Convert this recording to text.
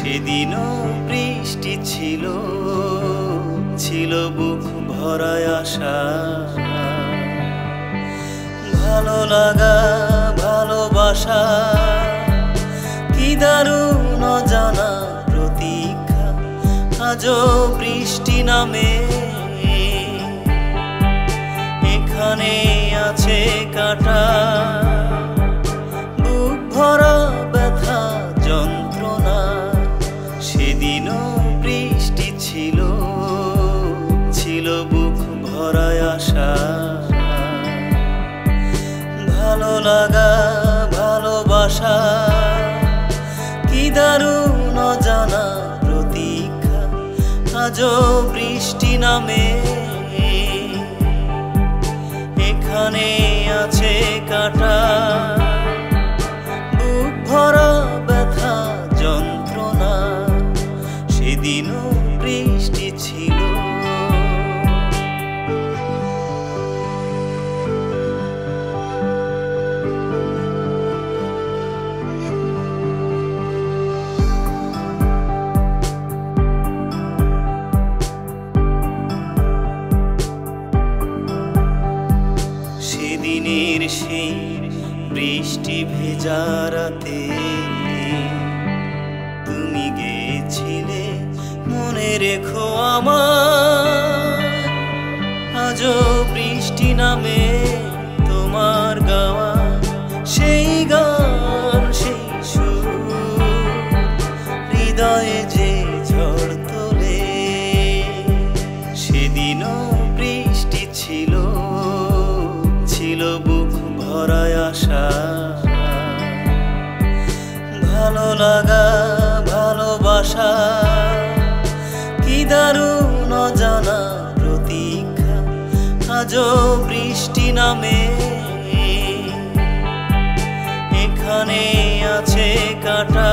সেদিনও বৃষ্টি ছিল, ছিল বুক ভরায় আশা। ভালো লাগা ভালোবাসা কি দারুণ অজানা প্রতীক্ষা, আজও বৃষ্টি নামে এখানে আছে কাটা। বুক ভরা ব্যথা যন্ত্রণা, সেদিনও বৃষ্টি ছিল, ছিল বুক ভরায় আশা। ভালো লাগা ভালোবাসা কি দারুণ অজানা প্রতীক্ষা, আজও বৃষ্টি নামে এখানে আছে কাটা। বুক ভরা ব্যথা যন্ত্রণা, সেদিনও বৃষ্টি ছিল। সেদিনের সেই বৃষ্টি ভেজা রাতে তুমি গেছিলে মনে রেখো আমার। আজও বৃষ্টি নামে তোমার গাওয়া সেই গান সেই সুর হৃদয়ে যে ঝড় তোলে। সেদিনও বৃষ্টি ছিল, ছিল বুক ভরায় আশা। ভালো লাগা ভালোবাসা কি দারুণ অজানা প্রতীক্ষা, আজও বৃষ্টি নামে এখানে আছে কাটা।